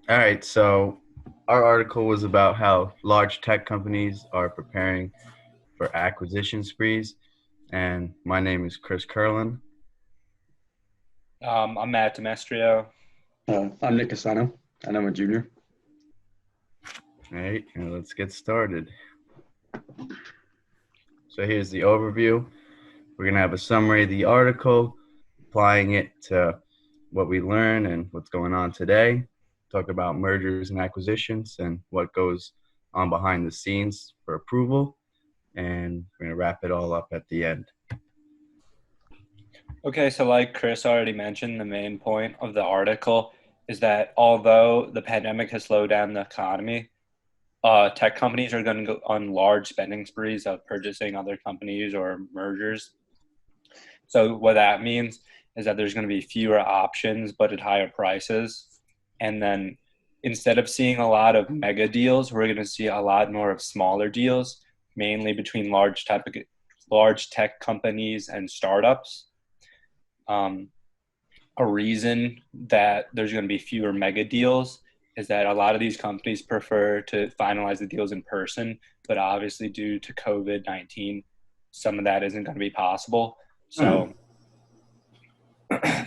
All right, so our article was about how large tech companies are preparing for acquisition sprees, and my name is Chris Curlin. I'm Matt Demestrio. I'm Nick Casano, and I'm a junior. All right, and let's get started. So here's the overview. We're going to have a summary of the article, applying it to what we learn and what's going on today, talk about mergers and acquisitions and what goes on behind the scenes for approval, and we're going to wrap it all up at the end. Okay, so like Chris already mentioned, the main point of the article is that although the pandemic has slowed down the economy, tech companies are going to go on large spending sprees of purchasing other companies or mergers. So what that means is that there's going to be fewer options, but at higher prices. And then instead of seeing a lot of mega deals, we're going to see a lot more of smaller deals, mainly between large tech companies and startups. A reason that there's going to be fewer mega deals is that a lot of these companies prefer to finalize the deals in person, but obviously due to COVID-19, some of that isn't going to be possible. So,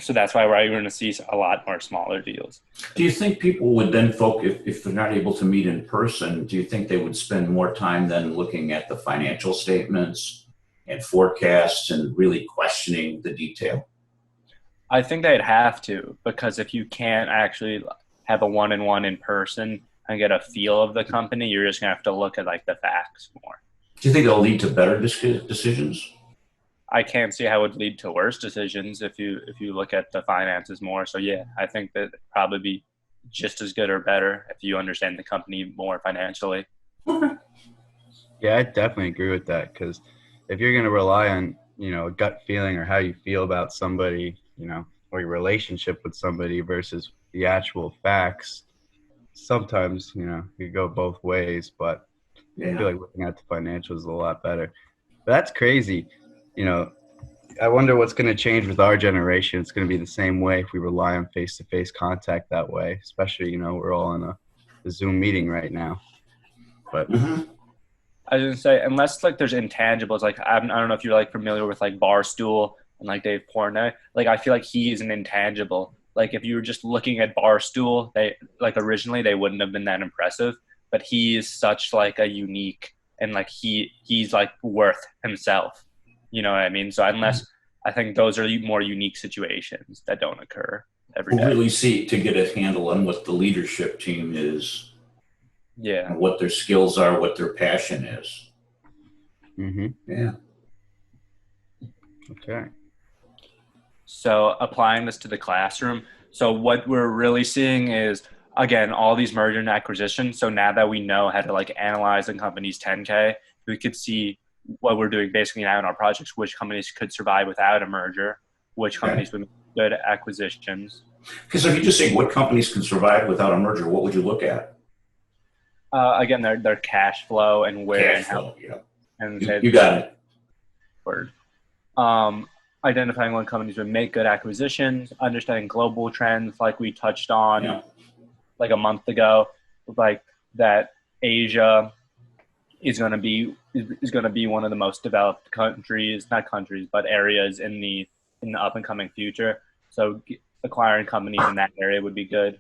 so that's why we're going to see a lot more smaller deals. Do you think people would then focus, if they're not able to meet in person, do you think they would spend more time then looking at the financial statements and forecasts and really questioning the detail? I think they'd have to, because if you can't actually have a one-on-one in person and get a feel of the company, you're just gonna have to look at like the facts more. Do you think it'll lead to better decisions? I can't see how it would lead to worse decisions if you look at the finances more. So yeah, I think that it'd probably be just as good or better if you understand the company more financially. Yeah, I definitely agree with that, because if you're going to rely on, a gut feeling or how you feel about somebody, or your relationship with somebody versus the actual facts, sometimes, you go both ways, but I feel like looking at the financials is a lot better. But that's crazy. I wonder what's going to change with our generation. It's going to be the same way if we rely on face-to-face contact that way, especially, we're all in a Zoom meeting right now. But I was gonna say, unless like there's intangibles, like I don't know if you're like familiar with like Barstool and like Dave Portnoy. Like I feel like he is an intangible. Like if you were just looking at Barstool, they like originally they wouldn't have been that impressive, but he is such like a unique and like he's like worth himself. You know what I mean? So unless I think those are more unique situations that don't occur every day. Really see to get a handle on what the leadership team is. Yeah. What their skills are, what their passion is. Yeah. Okay. So applying this to the classroom. So what we're really seeing is, again, all these merger and acquisitions. So now that we know how to like analyze a company's 10K, we could see what we're doing basically now in our projects, which companies could survive without a merger, which companies would make good acquisitions. Because if you just say what companies can survive without a merger, what would you look at? Again, their cash flow and where Cash flow, yeah. And you got it. Word. Identifying when companies would make good acquisitions, understanding global trends like we touched on like a month ago, like that Asia is going to be one of the most developed countries, not countries, but areas in the up and coming future. So acquiring companies in that area would be good.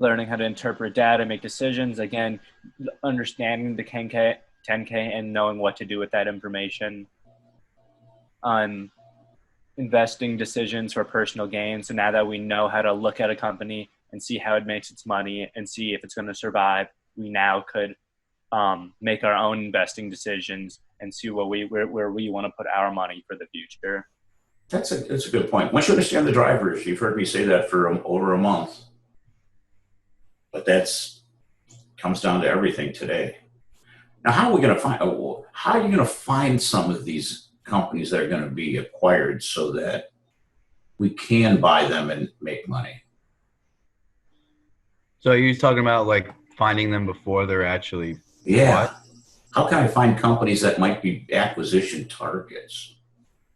Learning how to interpret data, make decisions. Again, understanding the 10K and knowing what to do with that information. Investing decisions for personal gain. So now that we know how to look at a company and see how it makes its money and see if it's going to survive, we now could make our own investing decisions and see where we want to put our money for the future. That's a good point. Once you understand the drivers, you've heard me say that for over a month. But comes down to everything today. Now, how are you going to find some of these companies that are going to be acquired so that we can buy them and make money? So you're talking about like finding them before they're actually Yeah. bought? How can I find companies that might be acquisition targets?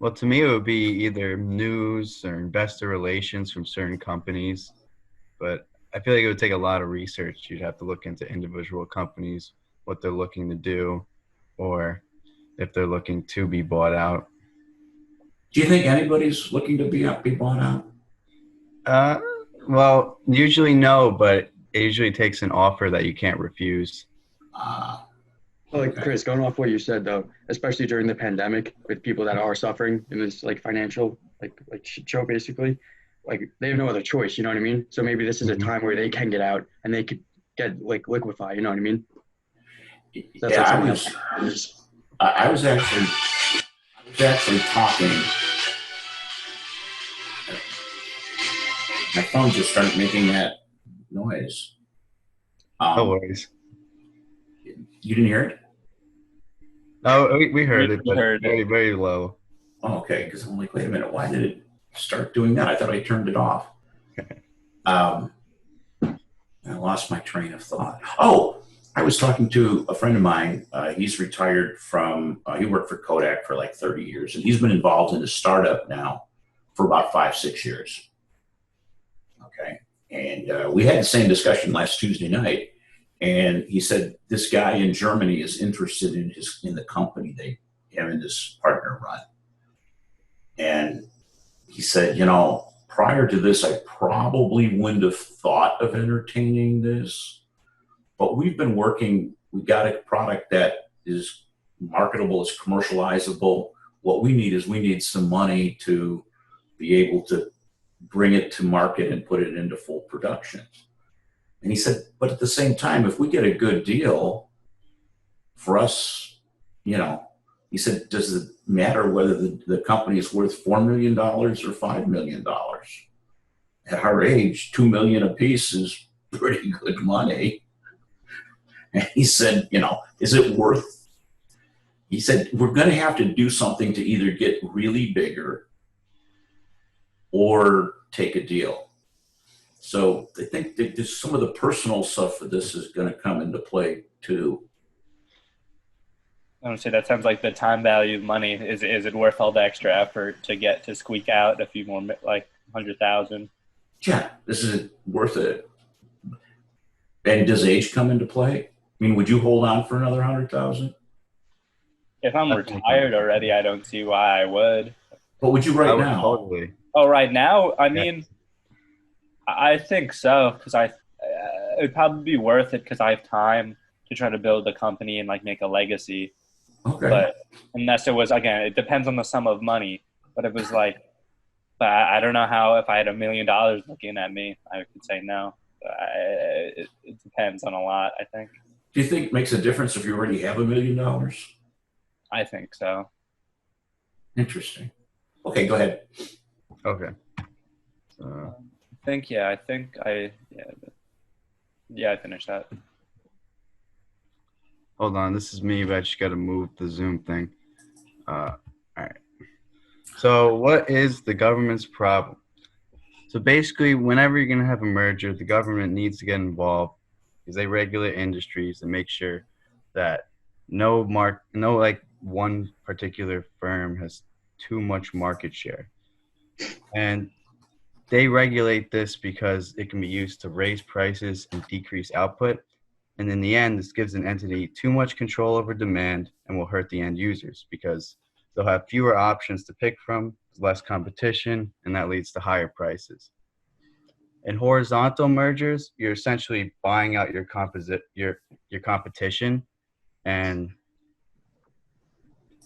Well, to me, it would be either news or investor relations from certain companies, but I feel like it would take a lot of research. You'd have to look into individual companies, what they're looking to do, or if they're looking to be bought out. Do you think anybody's looking to be bought out? Uh, well, usually no, but it usually takes an offer that you can't refuse. Uh, Well, like okay. Chris, going off what you said though, especially during the pandemic with people that are suffering in this like financial like shit show basically, like they have no other choice, you know what I mean? So maybe this is a Mhm. time where they can get out and they could get like liquefy, you know what I mean? So that's Yeah, like I something was that I was actually talking. My phone just started making that noise. No Um, worries. you didn't hear it? Oh, we heard it, We but heard very, it. very low. Oh, okay. Because I'm like, wait a minute, why did it start doing that? I thought I turned it off. Um, I lost my train of thought. Oh, I was talking to a friend of mine. He's retired from, he worked for Kodak for like 30 years, and he's been involved in a startup now for about 5, 6 years. Okay. And we had the same discussion last Tuesday night. And he said this guy in Germany is interested in the company they have in this partner run. And he said, prior to this, I probably wouldn't have thought of entertaining this, but we've been working, we got a product that is marketable, it's commercializable. What we need some money to be able to bring it to market and put it into full production. And he said, but at the same time, if we get a good deal for us, you know, he said, does it matter whether the company is worth $4 million or $5 million? At our age, 2 million apiece is pretty good money. And he said, is it worth? He said, we're going to have to do something to either get really bigger or take a deal. So I think that some of the personal stuff for this is going to come into play too. I don't say that sounds like the time value of money. Is it worth all the extra effort to get to squeak out a few more like 100,000? Yeah, this is worth it. And does age come into play? I mean, would you hold on for another 100,000? If I'm I think I'm, retired already, I don't see why I would. What would you I right would now? totally. Oh, right now, I Yeah. mean, I think so because it'd probably be worth it because I have time to try to build a company and like make a legacy. Okay. But unless it was again, it depends on the sum of money. But it was like, but I don't know how if I had $1 million looking at me, I could say no. It depends on a lot. I think. Do you think it makes a difference if you already have $1 million? I think so. Interesting. Okay, go ahead. Okay. So, I think I finished that. hold on. This is me, but I just got to move the Zoom thing. All right. So, what is the government's problem? So, basically, whenever you're going to have a merger, the government needs to get involved because they regulate industries and make sure that no like one particular firm has too much market share. And they regulate this because it can be used to raise prices and decrease output. And in the end, this gives an entity too much control over demand and will hurt the end users because they'll have fewer options to pick from, less competition, and that leads to higher prices. In horizontal mergers, you're essentially buying out your competition, and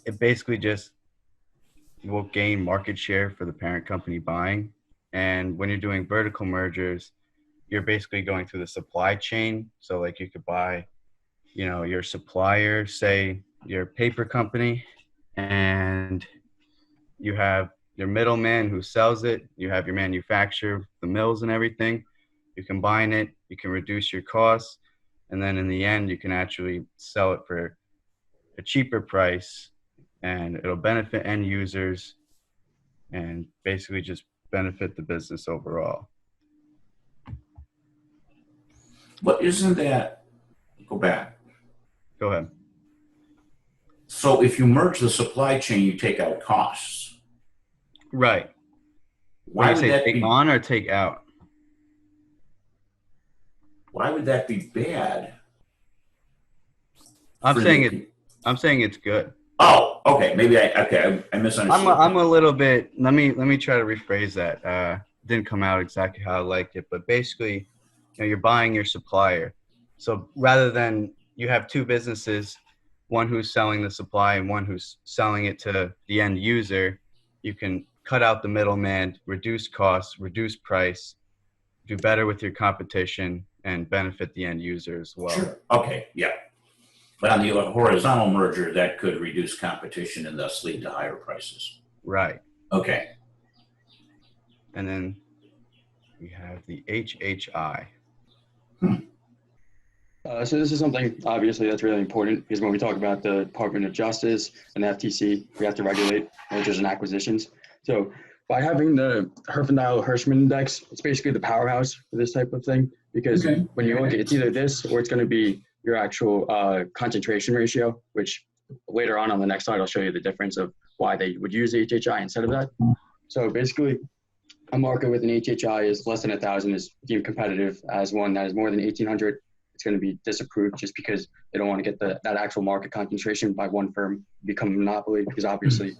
it basically just will gain market share for the parent company buying. And when you're doing vertical mergers, you're basically going through the supply chain. So like you could buy, your supplier, say your paper company, and you have your middleman who sells it. You have your manufacturer, the mills and everything. You combine it, you can reduce your costs. And then in the end, you can actually sell it for a cheaper price and it'll benefit end users and basically just benefit the business overall. But isn't that, go back. Go ahead. So if you merge the supply chain, you take out costs. Right. When Why you would say that take be? on or take out? Why would that be bad I'm for saying the? it. I'm saying it's good. Oh, okay. Maybe I I'm misunderstood. a little bit. Let me try to rephrase that. Didn't come out exactly how I liked it, but basically, you're buying your supplier. So rather than you have two businesses, one who's selling the supply and one who's selling it to the end user, you can cut out the middleman, reduce costs, reduce price, do better with your competition, and benefit the end user as well. Sure. Okay. Yeah. But on the horizontal merger, that could reduce competition and thus lead to higher prices. Right. Okay. And then we have the HHI. So this is something obviously that's really important because when we talk about the Department of Justice and the FTC, we have to regulate mergers and acquisitions. So by having the Hirschman Index, it's basically the powerhouse for this type of thing because Okay. when you look at it's either this or it's going to be your actual concentration ratio, which later on the next slide I'll show you the difference of why they would use HHI instead of that. So basically, a market with an HHI is less than 1,000 is deemed competitive. As one that is more than 1,800, it's going to be disapproved just because they don't want to get that actual market concentration by one firm become a monopoly because obviously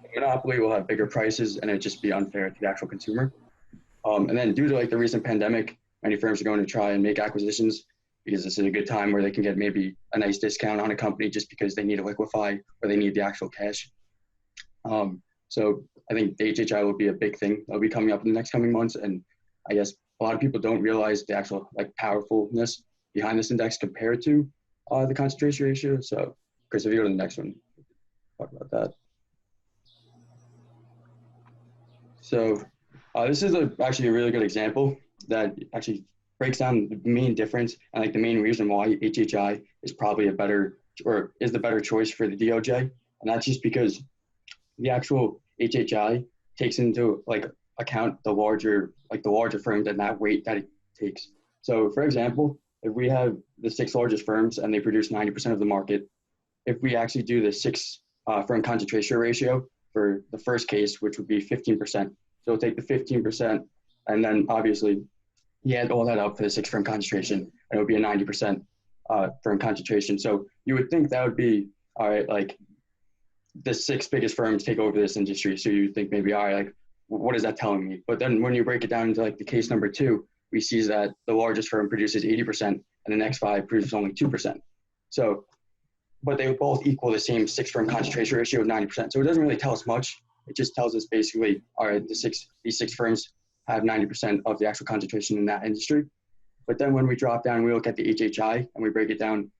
a monopoly will have bigger prices and it'd just be unfair to the actual consumer. And then due to like the recent pandemic, many firms are going to try and make acquisitions because this is a good time where they can get maybe a nice discount on a company just because they need to liquefy or they need the actual cash. So I think the HHI will be a big thing that'll be coming up in the next coming months. And I guess a lot of people don't realize the actual like powerfulness behind this index compared to the concentration ratio. So Chris, if you go to the next one, talk about that. So this is actually a really good example that actually breaks down the main difference and like the main reason why HHI is probably a better or is the better choice for the DOJ. And that's just because the actual HHI takes into like account the larger firms and that weight that it takes. So for example, if we have the 6 largest firms and they produce 90% of the market, if we actually do the 6 firm concentration ratio for the first case, which would be 15%. So we'll take the 15% and then obviously you add all that up for the 6 firm concentration and it would be a 90% firm concentration. So you would think that would be, all right, like the 6 biggest firms take over this industry. So you think maybe, all right, like, what is that telling me? But then when you break it down into like the case number 2, we see that the largest firm produces 80% and the next 5 produce only 2%. So, but they both equal the same 6 firm concentration ratio of 90%. So it doesn't really tell us much. It just tells us basically, all right, these 6 firms have 90% of the actual concentration in that industry. But then when we drop down, we look at the HHI and we break it down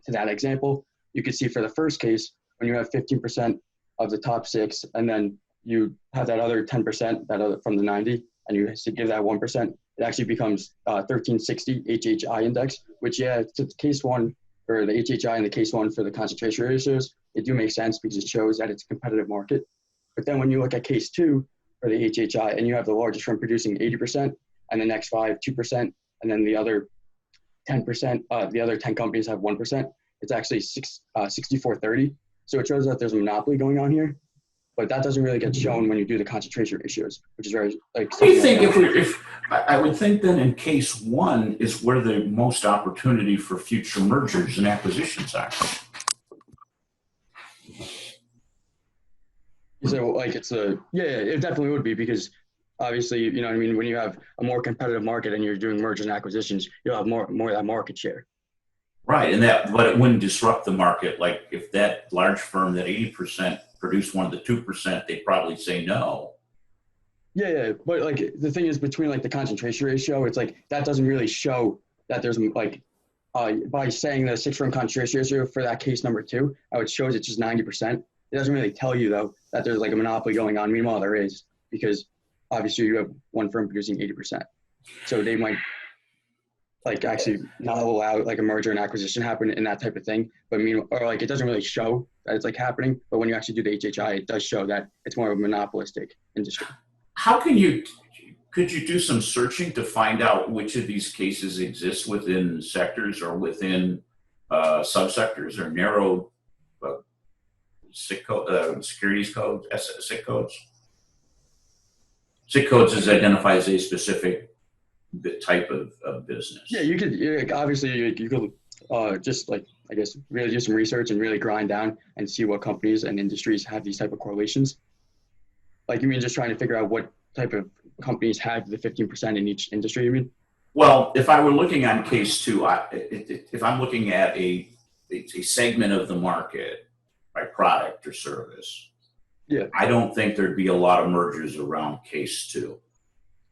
to that example, you can see for the first case, when you have 15% of the top 6, and then you have that other 10% from the 90, and you give that 1%, it actually becomes 1360 HHI index, which to case 1 for the HHI and the case 1 for the concentration ratios, it do make sense because it shows that it's a competitive market. But then when you look at case 2 for the HHI and you have the largest firm producing 80% and the next 5, 2%, and then the other 10%, the other 10 companies have 1%, it's actually 6430. So it shows that there's a monopoly going on here, but that doesn't really get shown when you do the concentration ratios, which is very like. What do you think if I would think then in case 1 is where the most opportunity for future mergers and acquisitions are? So like it definitely would be because obviously, you know what I mean, when you have a more competitive market and you're doing mergers and acquisitions, you'll have more of that market share. Right, but it wouldn't disrupt the market. Like if that large firm, that 80% produced one of the 2%, they'd probably say no. Yeah, but like the thing is between like the concentration ratio, it's like that doesn't really show that there's like by saying the 6 firm concentration ratio for that case number 2, it shows it's just 90%. It doesn't really tell you though that there's like a monopoly going on. Meanwhile, there is because obviously you have one firm producing 80%, so they might like actually not allow like a merger and acquisition happen in that type of thing. But or like it doesn't really show that it's like happening. But when you actually do the HHI, it does show that it's more of a monopolistic industry. Could you do some searching to find out which of these cases exist within sectors or within subsectors or narrow securities codes, SIC codes? zip codes is identified as a specific type of business. Yeah, you could obviously you could just like I guess really do some research and really grind down and see what companies and industries have these type of correlations. Like you mean just trying to figure out what type of companies have the 15% in each industry, you mean? Well, if I were looking on case two, if I'm looking at a segment of the market by product or service, Yeah. I don't think there'd be a lot of mergers around case two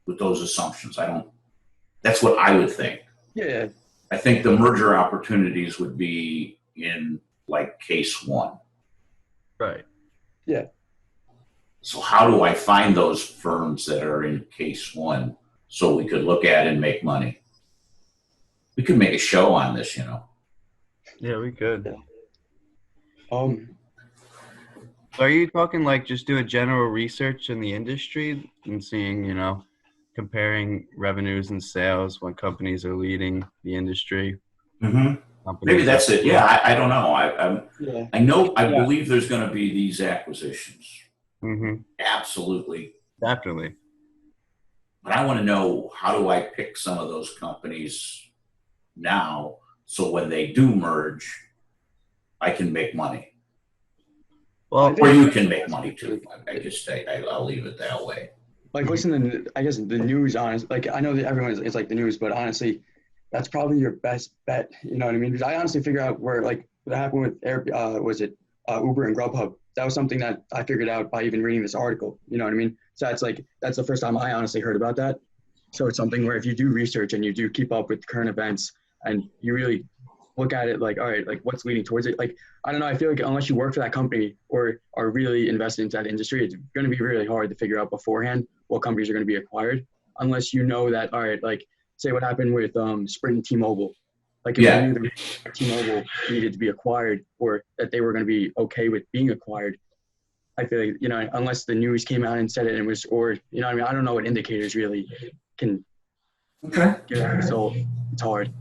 with those assumptions. That's what I would think. Yeah. I think the merger opportunities would be in like case one. Right. Yeah. So how do I find those firms that are in case one so we could look at and make money? We could make a show on this, you know. Yeah, we could. Yeah. So are you talking like just do a general research in the industry and seeing, comparing revenues and sales when companies are leading the industry? Mm-hmm. Maybe that's it. Yeah, I don't know. I believe there's going to be these acquisitions. Mm-hmm. Absolutely. Definitely. But I want to know, how do I pick some of those companies now so when they do merge, I can make money? Well, or you can make money too. I'll leave it that way. Like listen to, I guess the news, honestly, like I know that it's like the news, but honestly, that's probably your best bet. You know what I mean? Because I honestly figure out where like what happened with Uber and GrubHub. That was something that I figured out by even reading this article. You know what I mean? So that's the first time I honestly heard about that. So it's something where if you do research and you do keep up with current events and you really look at it like, all right, like what's leading towards it? Like, I don't know. I feel like unless you work for that company or are really invested into that industry, it's going to be really hard to figure out beforehand what companies are going to be acquired unless you know that, all right, like say what happened with Sprint and T-Mobile. Like if you knew that T-Mobile needed to be acquired or that they were going to be okay with being acquired, I feel like, unless the news came out and said it and it was, or, I mean, I don't know what indicators really can give that result. It's hard.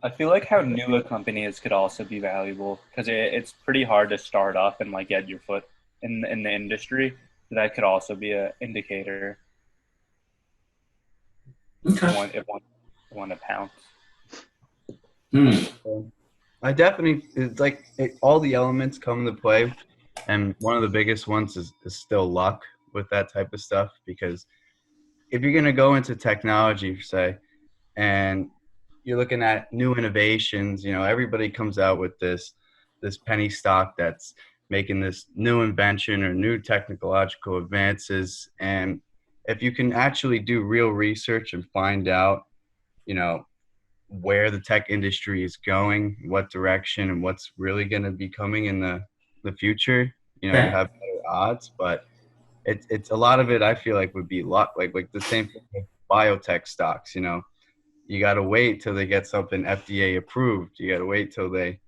I feel like how new a company is could also be valuable because it's pretty hard to start up and like get your foot in the industry. So that could also be an indicator. Okay. If one to pounce. I definitely, it's like all the elements come into play. And one of the biggest ones is still luck with that type of stuff, because if you're going to go into technology, say, and you're looking at new innovations, everybody comes out with this penny stock that's making this new invention or new technological advances. And if you can actually do real research and find out, where the tech industry is going, what direction, and what's really going to be coming in the future, you have better odds. But it's a lot of it, I feel like, would be luck. Like the same thing with biotech stocks, you got to wait till they get something FDA approved. You got to wait till they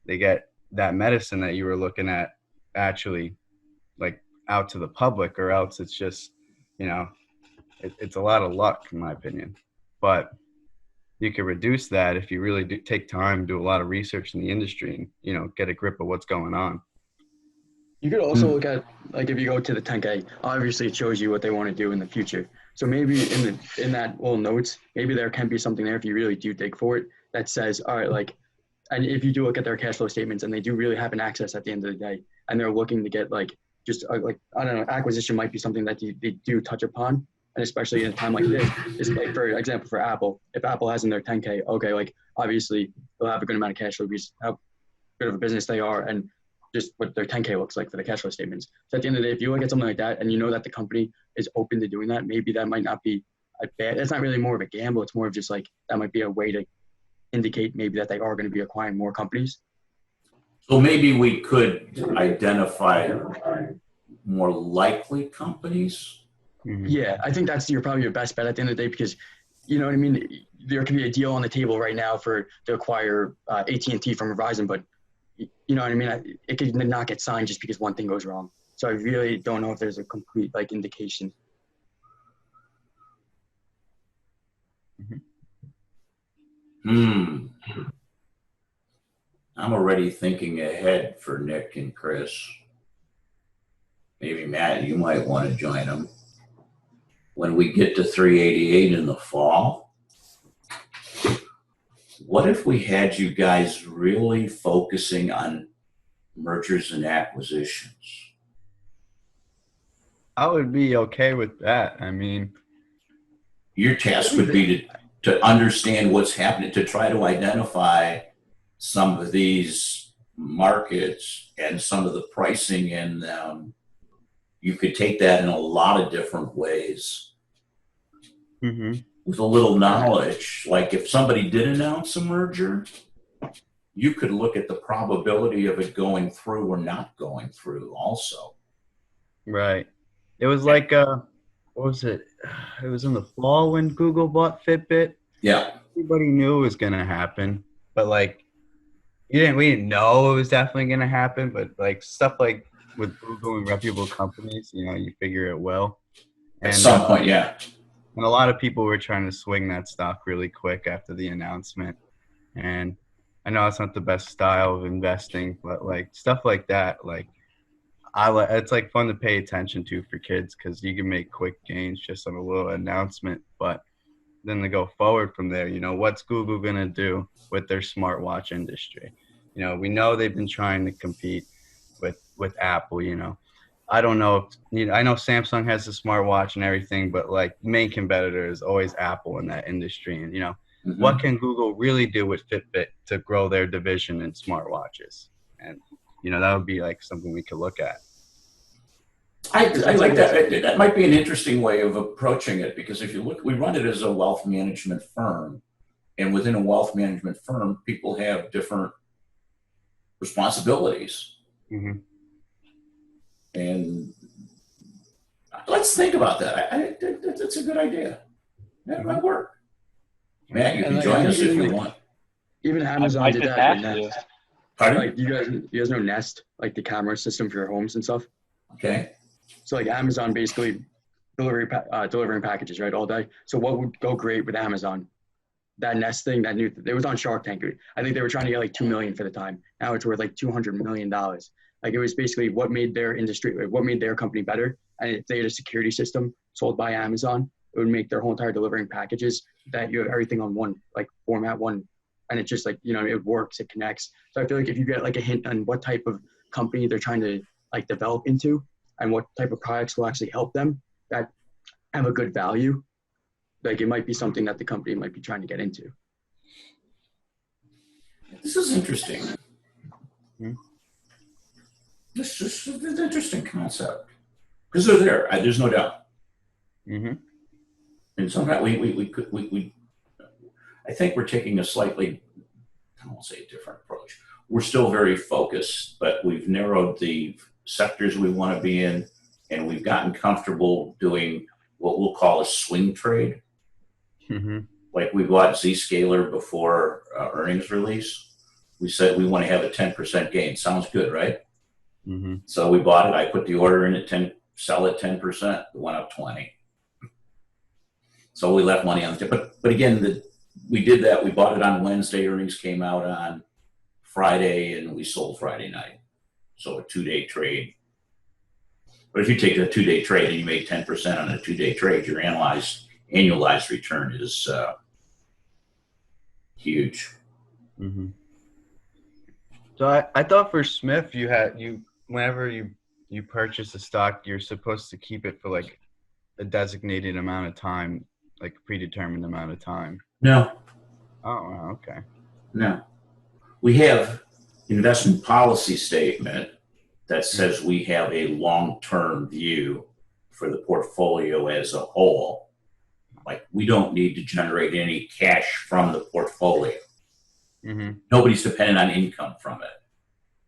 get that medicine that you were looking at actually like out to the public, or else it's just, it's a lot of luck in my opinion. But you can reduce that if you really do take time, do a lot of research in the industry and, get a grip of what's going on. You could also look at, like, if you go to the 10K, obviously it shows you what they want to do in the future. So maybe in that little notes, maybe there can be something there if you really do dig for it that says, all right, like, and if you do look at their cash flow statements and they do really have an access at the end of the day and they're looking to get like I don't know, acquisition might be something that they do touch upon. And especially in a time like this, is like, for example, for Apple, if Apple has in their 10K, okay, like obviously they'll have a good amount of cash flow because how good of a business they are and just what their 10K looks like for the cash flow statements. So at the end of the day, if you look at something like that and you know that the company is open to doing that, maybe that might not be a bad, it's not really more of a gamble. It's more of just like, that might be a way to indicate maybe that they are going to be acquiring more companies. So maybe we could identify more likely companies. Mm-hmm. Yeah, I think that's probably your best bet at the end of the day, because you know what I mean? There could be a deal on the table right now to acquire AT&T from Verizon, but you know what I mean? It could not get signed just because one thing goes wrong. So I really don't know if there's a complete indication. I'm already thinking ahead for Nick and Chris. Maybe Matt, you might want to join them. when we get to 388 in the fall, what if we had you guys really focusing on mergers and acquisitions? I would be okay with that. I mean, your task would be to understand what's happening, to try to identify some of these markets and some of the pricing in them. You could take that in a lot of different ways. With a little knowledge. Like if somebody did announce a merger, you could look at the probability of it going through or not going through also. Right. It was like, what was it? It was in the fall when Google bought Fitbit. Yeah. Everybody knew it was going to happen, but like, we didn't know it was definitely going to happen, but like stuff like with Google and reputable companies, you know, you figure it will. At some point, yeah. And a lot of people were trying to swing that stock really quick after the announcement. And I know it's not the best style of investing, but like stuff like that, like it's like fun to pay attention to for kids because you can make quick gains just on a little announcement. But then to go forward from there, you know, what's Google going to do with their smartwatch industry? You know, we know they've been trying to compete with Apple, you know. I don't know if, you know, I know Samsung has a smartwatch and everything, but like main competitor is always Apple in that industry. And, you know, what can Google really do with Fitbit to grow their division in smartwatches? And, you know, that would be like something we could look at. I like that. That might be an interesting way of approaching it because if you look, we run it as a wealth management firm. And within a wealth management firm, people have different responsibilities. And let's think about that. That's a good idea. That might work. Matt, you can join us if you want. Even Amazon did that with Nest. Pardon? Like you guys know Nest, like the camera system for your homes and stuff. Okay. So like Amazon basically delivering packages right all day. So what would go great with Amazon? That Nest thing, it was on Shark Tank. I think they were trying to get like $2 million for the time. Now it's worth like $200 million. Like it was basically what made their industry, what made their company better. And if they had a security system sold by Amazon, it would make their whole entire delivering packages that you have everything on one like format, and it just like, you know, it works, it connects. So I feel like if you get like a hint on what type of company they're trying to like develop into and what type of products will actually help them that have a good value, like it might be something that the company might be trying to get into. This is interesting. This is an interesting concept because they're there. There's no doubt. And somehow we I think we're taking a slightly, I won't say a different approach. We're still very focused, but we've narrowed the sectors we want to be in, and we've gotten comfortable doing what we'll call a swing trade. Like we bought Zscaler before earnings release. We said we want to have a 10% gain. Sounds good, right? So we bought it. I put the order in at 10, sell at 10%. It went up 20. So we left money on the tip. But again, we did that. We bought it on Wednesday. Earnings came out on Friday, and we sold Friday night. So a 2-day trade. But if you take a 2-day trade and you make 10% on a 2-day trade, your annualized return is huge. So I thought for Smith, whenever you purchase a stock, you're supposed to keep it for like a designated amount of time, like a predetermined amount of time. No. Oh, okay. No. We have investment policy statement that says we have a long-term view for the portfolio as a whole. Like we don't need to generate any cash from the portfolio. Nobody's dependent on income from it.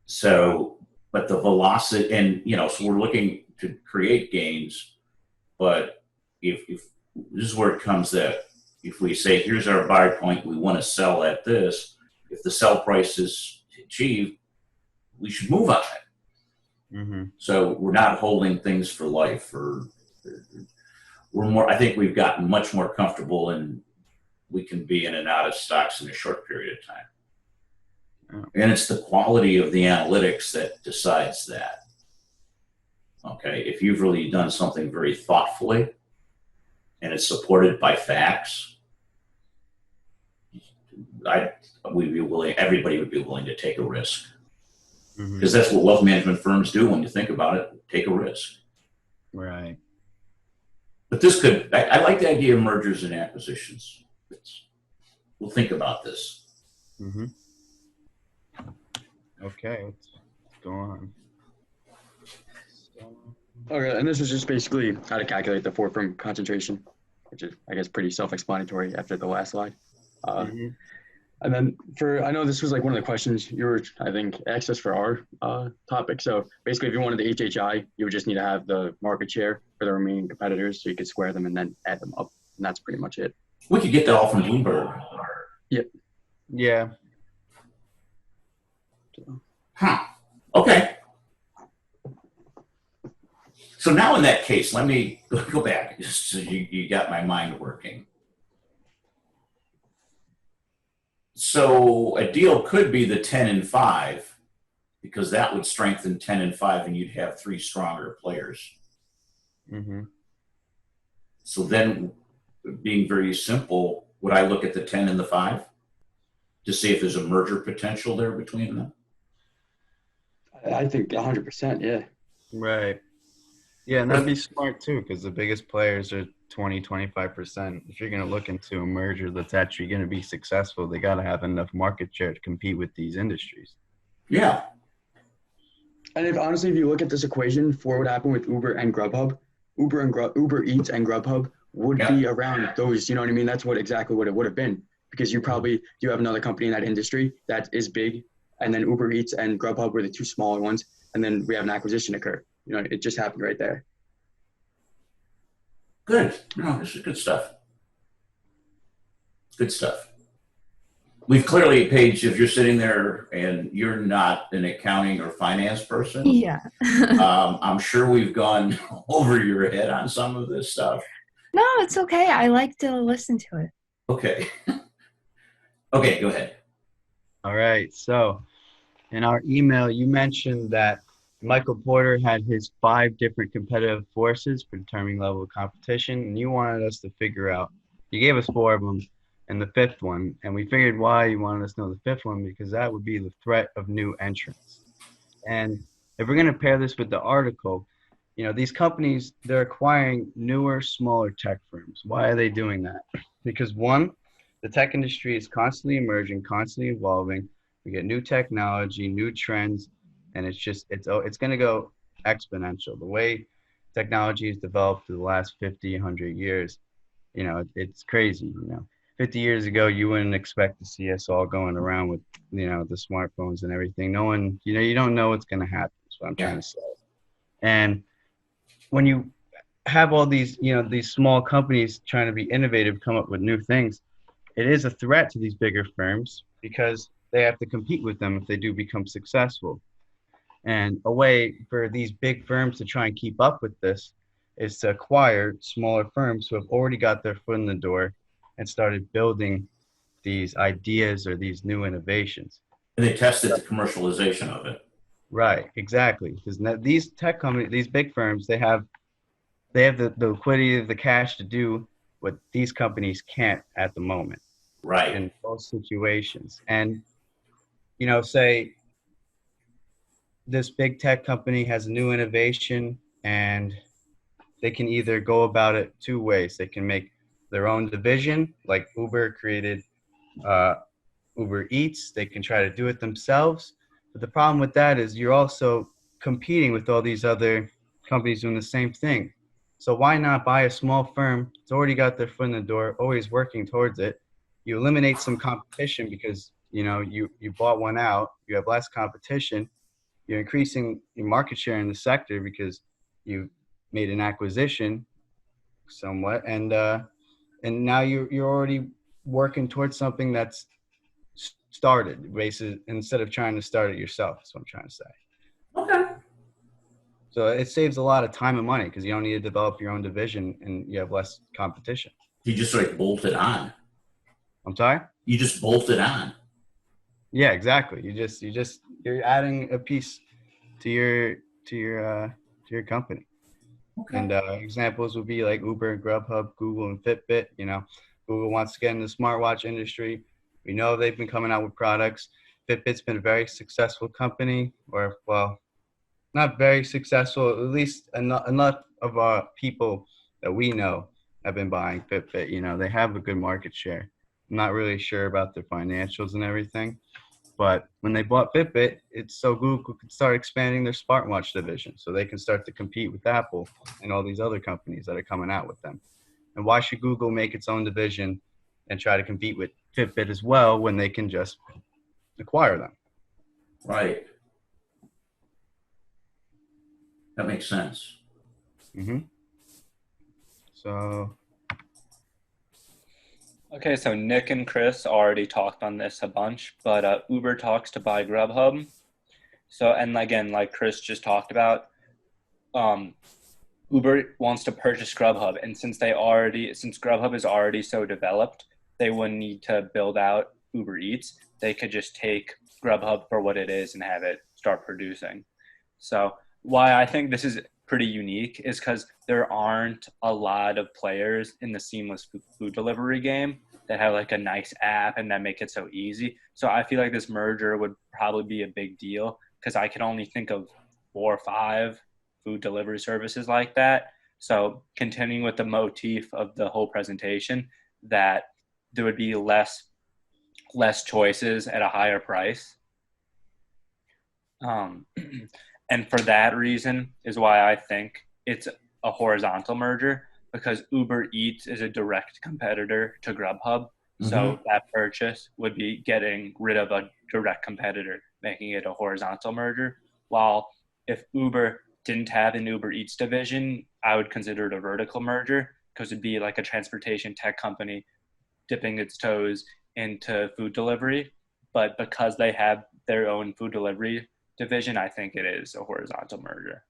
So, but the velocity, and so we're looking to create gains. But if this is where it comes that if we say here's our buy point, we want to sell at this. If the sell price is achieved, we should move on it. So we're not holding things for life. We're more. I think we've gotten much more comfortable, and we can be in and out of stocks in a short period of time. And it's the quality of the analytics that decides that. Okay, if you've really done something very thoughtfully, and it's supported by facts, everybody would be willing to take a risk. Because that's what wealth management firms do when you think about it, take a risk. Right. But this could, I like the idea of mergers and acquisitions. We'll think about this. Okay, let's go on. Okay, and this is just basically how to calculate the 4-firm concentration, which is, I guess, pretty self-explanatory after the last slide. And then I know this was like one of the questions you were, I think, asked us for our topic. So basically, if you wanted the HHI, you would just need to have the market share for the remaining competitors so you could square them and then add them up. And that's pretty much it. We could get that all from Bloomberg. Yep. Yeah. Huh. Okay. So now in that case, let me go back. So you got my mind working. So a deal could be the 10 and 5, because that would strengthen 10 and 5, and you'd have 3 stronger players. So then, being very simple, would I look at the 10 and the 5 to see if there's a merger potential there between them? I think 100%, yeah. Right. Yeah, and that'd be smart too, because the biggest players are 20-25%. If you're going to look into a merger that's actually going to be successful, they got to have enough market share to compete with these industries. Yeah. And if you look at this equation for what happened with Uber and GrubHub, Uber Eats and GrubHub would be around those, you know what I mean? That's exactly what it would have been, because you have another company in that industry that is big, and then Uber Eats and GrubHub were the 2 smaller ones, and then we have an acquisition occur. You know, it just happened right there. Good. No, this is good stuff. Good stuff. We've clearly, Paige, if you're sitting there and you're not an accounting or finance person, yeah. I'm sure we've gone over your head on some of this stuff. No, it's okay. I like to listen to it. Okay. Okay, go ahead. All right. So in our email, you mentioned that Michael Porter had his 5 different competitive forces for determining level of competition, and you wanted us to figure out, you gave us 4 of them and the 5th one, and we figured why you wanted us to know the 5th one, because that would be the threat of new entrants. And if we're going to pair this with the article, you know, these companies, they're acquiring newer, smaller tech firms. Why are they doing that? Because 1, the tech industry is constantly emerging, constantly evolving. We get new technology, new trends, and it's going to go exponential. The way technology has developed for the last 50, 100 years, you know, it's crazy. You know, 50 years ago, you wouldn't expect to see us all going around with, you know, the smartphones and everything. No one, you know, you don't know what's going to happen. That's what I'm trying to say. And when you have all these, you know, these small companies trying to be innovative, come up with new things, it is a threat to these bigger firms because they have to compete with them if they do become successful. And a way for these big firms to try and keep up with this is to acquire smaller firms who have already got their foot in the door and started building these ideas or these new innovations. And they tested the commercialization of it. Right, exactly. Because these tech companies, these big firms, they have the liquidity, the cash to do what these companies can't at the moment. Right. In both situations. And, you know, say this big tech company has a new innovation and they can either go about it 2 ways. They can make their own division, like Uber created Uber Eats. They can try to do it themselves. But the problem with that is you're also competing with all these other companies doing the same thing. So why not buy a small firm? It's already got their foot in the door, always working towards it. You eliminate some competition because, you know, you bought one out. You have less competition. You're increasing your market share in the sector because you made an acquisition somewhat. And now you're already working towards something that's started, basically, instead of trying to start it yourself. That's what I'm trying to say. Okay. So it saves a lot of time and money because you don't need to develop your own division and you have less competition. You just like bolt it on. I'm sorry? You just bolt it on. Yeah, exactly. You're adding a piece to your company. Okay. And examples would be like Uber and GrubHub, Google and Fitbit. You know, Google wants to get in the smartwatch industry. We know they've been coming out with products. Fitbit's been a very successful company, or well, not very successful. At least enough of our people that we know have been buying Fitbit. You know, they have a good market share. I'm not really sure about their financials and everything, but when they bought Fitbit, it's so Google could start expanding their smartwatch division, so they can start to compete with Apple and all these other companies that are coming out with them. And why should Google make its own division and try to compete with Fitbit as well when they can just acquire them? Right. That makes sense. Mm-hmm. So Okay, so Nick and Chris already talked on this a bunch, but Uber talks to buy GrubHub. So, and again, like Chris just talked about, Uber wants to purchase GrubHub, and since GrubHub is already so developed, they wouldn't need to build out Uber Eats. They could just take GrubHub for what it is and have it start producing. So, why I think this is pretty unique is because there aren't a lot of players in the seamless food delivery game that have like a nice app and that make it so easy. So I feel like this merger would probably be a big deal because I can only think of 4 or 5 food delivery services like that. So continuing with the motif of the whole presentation, that there would be less choices at a higher price. And for that reason is why I think it's a horizontal merger, because Uber Eats is a direct competitor to GrubHub. So that purchase would be getting rid of a direct competitor, making it a horizontal merger. While if Uber didn't have an Uber Eats division, I would consider it a vertical merger, because it'd be like a transportation tech company dipping its toes into food delivery. But because they have their own food delivery division, I think it is a horizontal merger.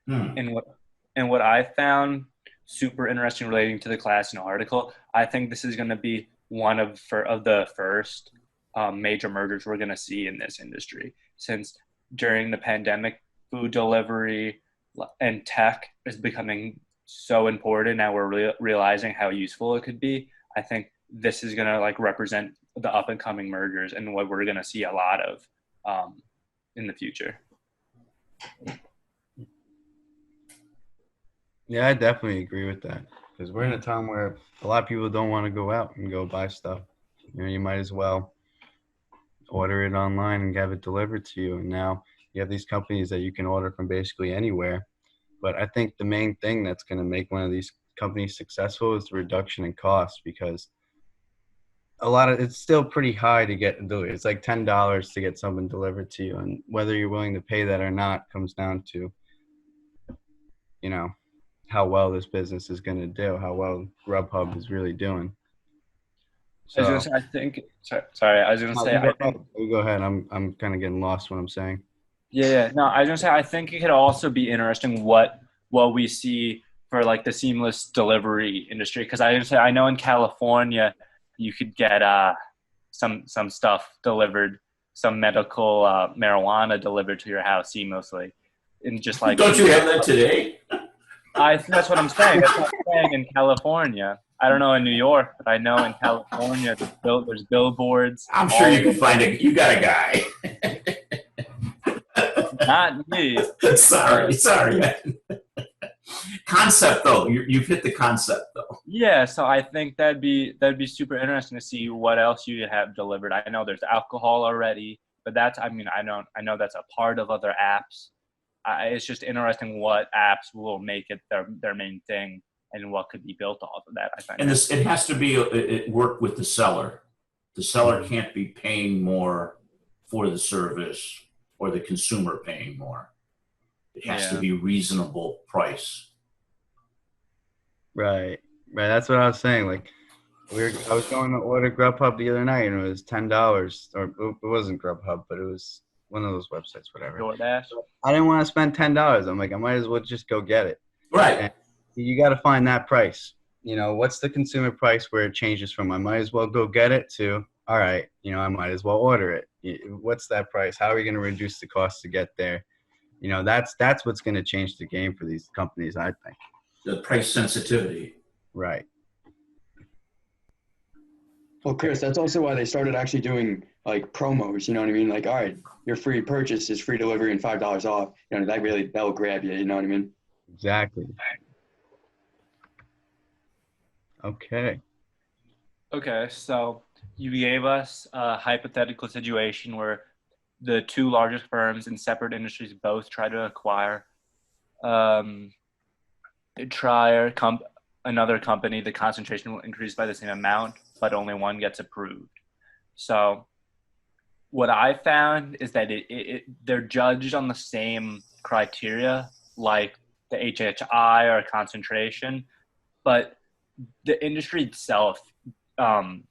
And what I found super interesting relating to the class and article, I think this is going to be one of the first major mergers we're going to see in this industry, since during the pandemic, food delivery and tech is becoming so important. Now we're realizing how useful it could be. I think this is going to like represent the up and coming mergers and what we're going to see a lot of in the future. yeah, I definitely agree with that, because we're in a time where a lot of people don't want to go out and go buy stuff. You know, you might as well order it online and have it delivered to you. And now you have these companies that you can order from basically anywhere. But I think the main thing that's going to make one of these companies successful is the reduction in cost, because it's still pretty high to get delivered. It's like $10 to get something delivered to you, and whether you're willing to pay that or not comes down to, you know, how well this business is going to do, how well GrubHub is really doing. I was So gonna say, I think. Sorry, I was gonna say, I think. you go ahead. I'm kind of getting lost what I'm saying. Yeah. No, I was gonna say, I think it could also be interesting what we see for like the seamless delivery industry, because I was gonna say, I know in California you could get some stuff delivered, some medical marijuana delivered to your house seamlessly, and just like. Don't you have that today? That's what I'm saying. That's what I'm saying in California. I don't know in New York, but I know in California there's billboards. I'm sure you can find it. You got a guy. Not me. Sorry, man. Concept though, you've hit the concept though. Yeah, so I think that'd be super interesting to see what else you have delivered. I know there's alcohol already, but I know that's a part of other apps. It's just interesting what apps will make it their main thing, and what could be built off of that, I think. And it has to be it work with the seller. The seller can't be paying more for the service, or the consumer paying more. It has to be reasonable price. Right. That's what I was saying. Like, I was going to order GrubHub the other night, and it was $10, or it wasn't GrubHub, but it was one of those websites, whatever. DoorDash. I didn't want to spend $10. I'm like, I might as well just go get it. Right. And you got to find that price. You know, what's the consumer price where it changes from I might as well go get it to, all right, you know, I might as well order it. What's that price? How are we going to reduce the cost to get there? You know, that's what's going to change the game for these companies, I think. The price sensitivity. Right. Well, Chris, that's also why they started actually doing like promos. You know what I mean? Like, all right, your free purchase is free delivery and $5 off. You know, that will grab you. You know what I mean? Exactly. Okay. Okay, so you gave us a hypothetical situation where the two largest firms in separate industries both try to acquire um, another company. The concentration will increase by the same amount, but only one gets approved. So what I found is that they're judged on the same criteria, like the HHI or concentration, but the industry itself um,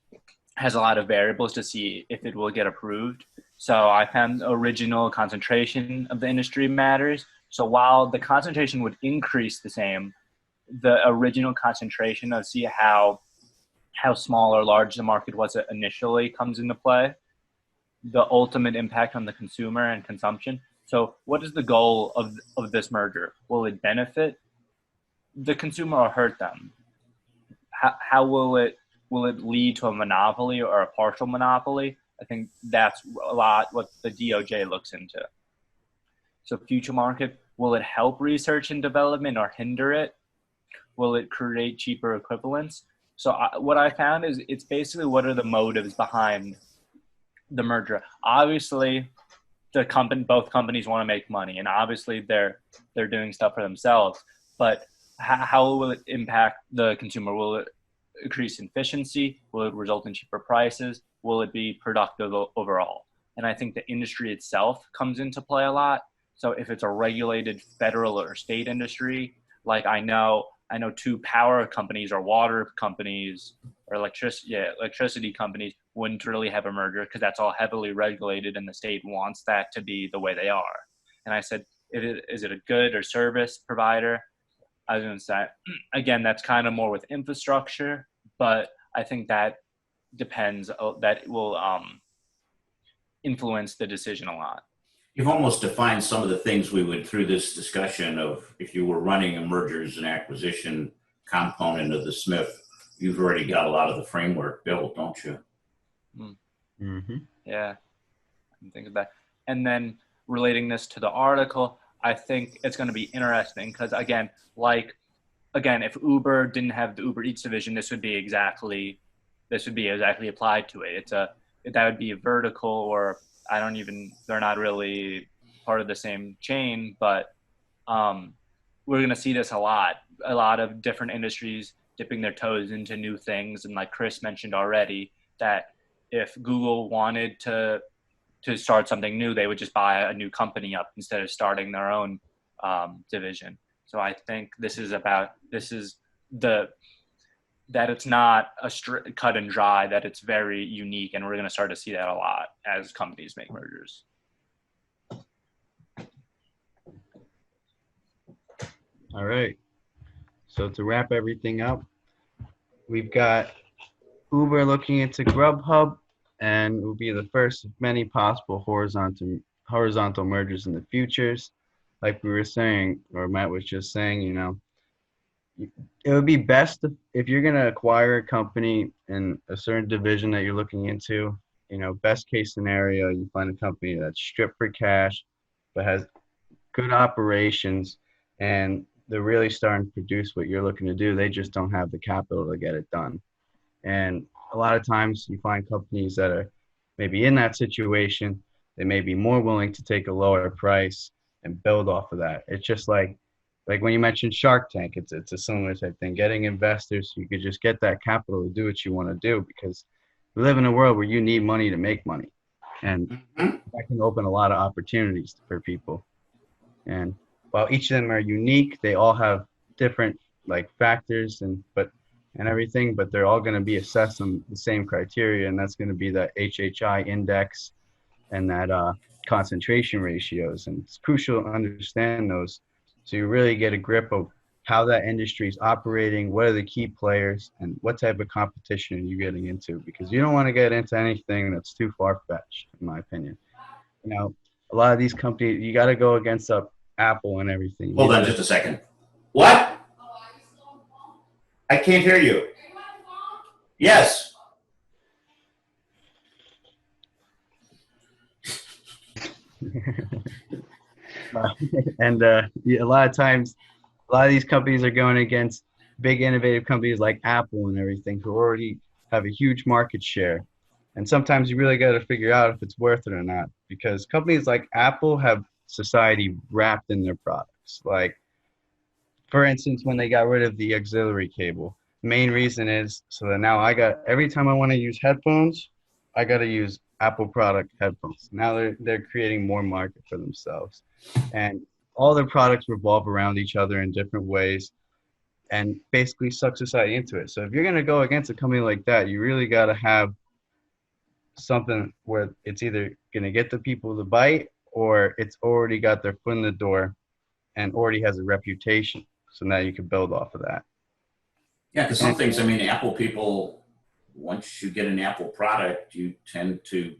has a lot of variables to see if it will get approved. So I found the original concentration of the industry matters. So while the concentration would increase the same, the original concentration of see how small or large the market was initially comes into play. The ultimate impact on the consumer and consumption. So what is the goal of this merger? Will it benefit the consumer or hurt them? How will it lead to a monopoly or a partial monopoly? I think that's a lot what the DOJ looks into. So future market, will it help research and development or hinder it? Will it create cheaper equivalents? So what I found is it's basically what are the motives behind the merger. Obviously, both companies want to make money, and obviously they're doing stuff for themselves. But how will it impact the consumer? Will it increase efficiency? Will it result in cheaper prices? Will it be productive overall? And I think the industry itself comes into play a lot. So if it's a regulated federal or state industry, like I know two power companies or water companies or electricity companies wouldn't really have a merger because that's all heavily regulated and the state wants that to be the way they are. And I said, is it a good or service provider? I was going to say, again, that's kind of more with infrastructure, but I think that depends, that will influence the decision a lot. You've almost defined some of the things we would through this discussion of if you were running a mergers and acquisition component of the SMIF, you've already got a lot of the framework built, don't you? Mm-hmm. Yeah, I can think of that. And then relating this to the article, I think it's going to be interesting because again, if Uber didn't have the Uber Eats division, this would be exactly applied to it. That would be a vertical, or they're not really part of the same chain, but we're going to see this a lot of different industries dipping their toes into new things. And like Chris mentioned already, that if Google wanted to start something new, they would just buy a new company up instead of starting their own division. So I think that it's not a cut and dry, that it's very unique, and we're going to start to see that a lot as companies make mergers. All right. So to wrap everything up, we've got Uber looking into GrubHub, and it will be the first of many possible horizontal mergers in the futures. Like we were saying, or Matt was just saying, it would be best if you're going to acquire a company in a certain division that you're looking into, best case scenario, you find a company that's stripped for cash, but has good operations, and they're really starting to produce what you're looking to do. They just don't have the capital to get it done. And a lot of times you find companies that are maybe in that situation, they may be more willing to take a lower price and build off of that. It's just like when you mentioned Shark Tank, it's a similar type thing. Getting investors so you could just get that capital to do what you want to do, because we live in a world where you need money to make money. And that can open a lot of opportunities for people. And while each of them are unique, they all have different factors and everything, but they're all going to be assessed on the same criteria, and that's going to be that HHI index and that concentration ratios. And it's crucial to understand those so you really get a grip of how that industry is operating, what are the key players, and what type of competition are you getting into, because you don't want to get into anything that's too far-fetched, in my opinion. A lot of these companies, you got to go against Apple and everything. Hold on just a second. What? I can't hear you. Yes. And yeah, a lot of times, a lot of these companies are going against big innovative companies like Apple and everything, who already have a huge market share. And sometimes you really got to figure out if it's worth it or not, because companies like Apple have society wrapped in their products. Like, for instance, when they got rid of the auxiliary cable, main reason is so that now every time I want to use headphones, I got to use Apple product headphones. Now they're creating more market for themselves, and all their products revolve around each other in different ways, and basically suck society into it. So if you're gonna go against a company like that, you really got to have something where it's either gonna get the people to bite, or it's already got their foot in the door and already has a reputation. So now you can build off of that. Yeah, because some And things, I mean, Apple people, once you get an Apple product, you tend to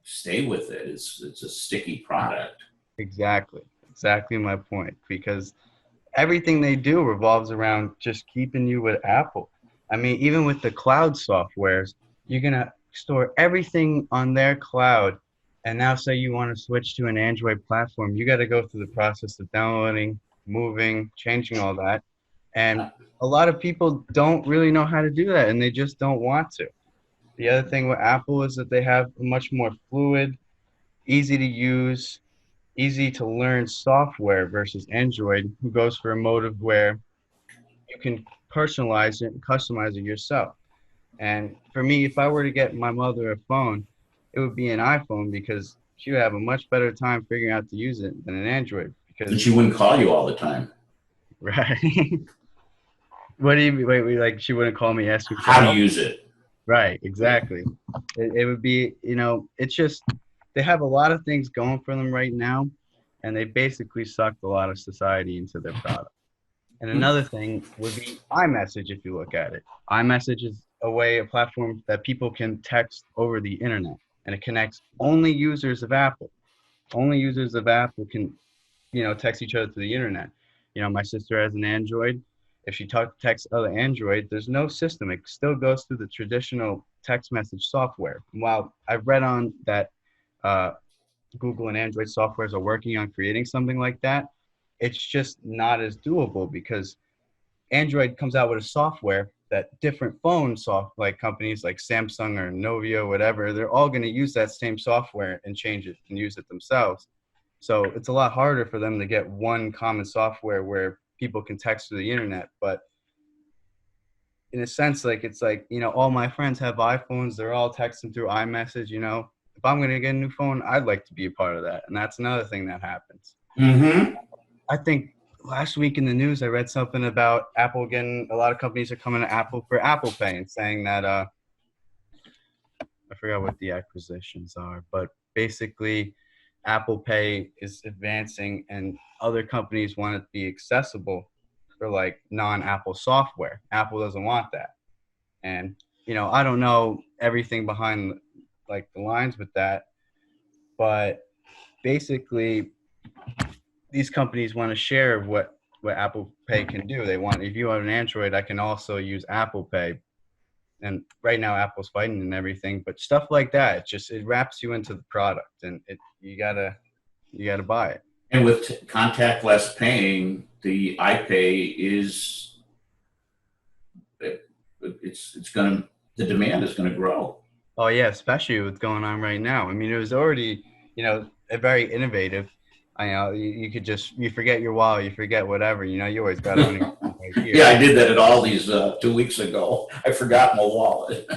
stay with it. It's a sticky product. exactly my point, because everything they do revolves around just keeping you with Apple. I mean, even with the cloud softwares, you're gonna store everything on their cloud. And now say you want to switch to an Android platform, you got to go through the process of downloading, moving, changing all that. And a lot of people don't really know how to do that, and they just don't want to. The other thing with Apple is that they have a much more fluid, easy to use, easy to learn software versus Android, who goes for a motive where you can personalize it and customize it yourself. And for me, if I were to get my mother a phone, it would be an iPhone, because she would have a much better time figuring out to use it than an Android. And Because she wouldn't call you all the time. right, what do you mean? Wait, like she wouldn't call me asking for How to help? use it. Right, exactly. It would be, it's just they have a lot of things going for them right now, and they basically sucked a lot of society into their product. And another thing would be iMessage, if you look at it. iMessage is a platform that people can text over the internet, and it connects only users of Apple. Only users of Apple can, text each other through the internet. My sister has an Android. If she texts other Android, there's no system. It still goes through the traditional text message software. While I've read on that uh, Google and Android softwares are working on creating something like that, it's just not as doable, because Android comes out with a software that different like companies like Samsung or Novia, whatever, they're all going to use that same software and change it and use it themselves. So it's a lot harder for them to get one common software where people can text through the internet. But in a sense, like it's like, all my friends have iPhones, they're all texting through iMessage. If I'm going to get a new phone, I'd like to be a part of that. And that's another thing that happens. Mm-hmm. I think last week in the news, I read something about Apple getting, a lot of companies are coming to Apple for Apple Pay and saying that, I forgot what the acquisitions are, but basically Apple Pay is advancing, and other companies want it to be accessible for like non-Apple software. Apple doesn't want that. And, I don't know everything behind like the lines with that, but basically these companies want to share what Apple Pay can do. They want, if you have an Android, I can also use Apple Pay. And right now Apple's fighting and everything, but stuff like that, it wraps you into the product, and you gotta buy it. And with contactless paying, the iPay is it's going to the demand is going to grow. Oh yeah, especially what's going on right now. I mean, it was already, a very innovative. I know you could you forget your wallet, you forget whatever, you always got it on your phone right here. Yeah, I did that at Aldi's 2 weeks ago. I forgot my wallet.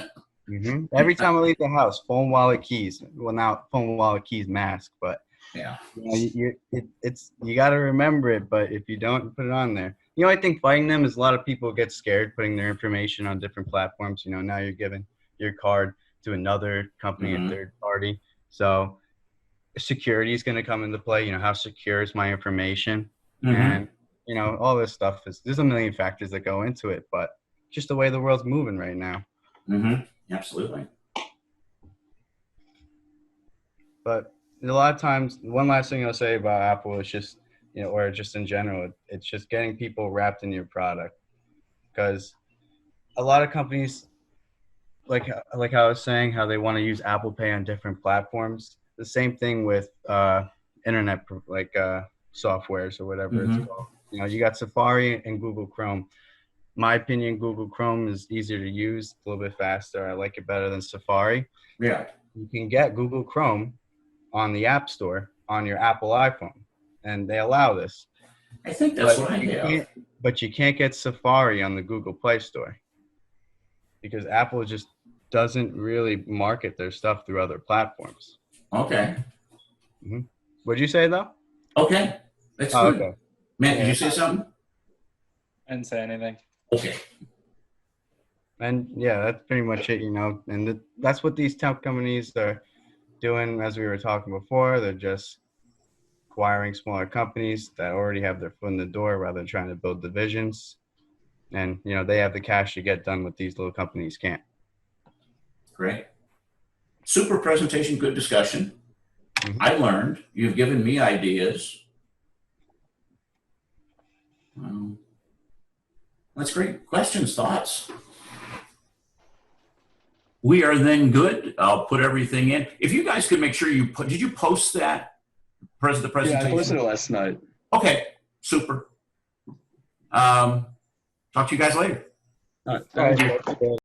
Every time I leave the house, phone, wallet, keys. Well, now phone, wallet, keys, mask, but Yeah. you got to remember it. But if you don't, you put it on there. I think fighting them is a lot of people get scared putting their information on different platforms. Now you're giving your card to another company, a third party. So security is going to come into play. How secure is my information? And, all this stuff there's a million factors that go into it, but just the way the world's moving right now. Absolutely. But a lot of times, one last thing I'll say about Apple is just you know, or just in general, it's just getting people wrapped in your product. Because a lot of companies, like I was saying, how they want to use Apple Pay on different platforms. The same thing with internet softwares or whatever it's called. You know, you got Safari and Google Chrome. My opinion, Google Chrome is easier to use, a little bit faster. I like it better than Safari. Yeah. You can get Google Chrome on the App Store on your Apple iPhone, and they allow this. I think that's what I have. But you can't get Safari on the Google Play Store because Apple just doesn't really market their stuff through other platforms. Okay. What'd you say, though? Okay. That's good. Okay. Matt, did you say something? I didn't say anything. Okay. And yeah, that's pretty much it, you know. And that's what these tech companies are doing, as we were talking before. They're just acquiring smaller companies that already have their foot in the door rather than trying to build divisions. And, you know, they have the cash to get done what these little companies can't. Great. Super presentation, good discussion. I learned. You've given me ideas. That's great. Questions, thoughts? We are then good. I'll put everything in. If you guys could make sure you put, did you post that? The presentation? Yeah, I posted it last night. Okay, super. Talk to you guys later. All right. Thank you.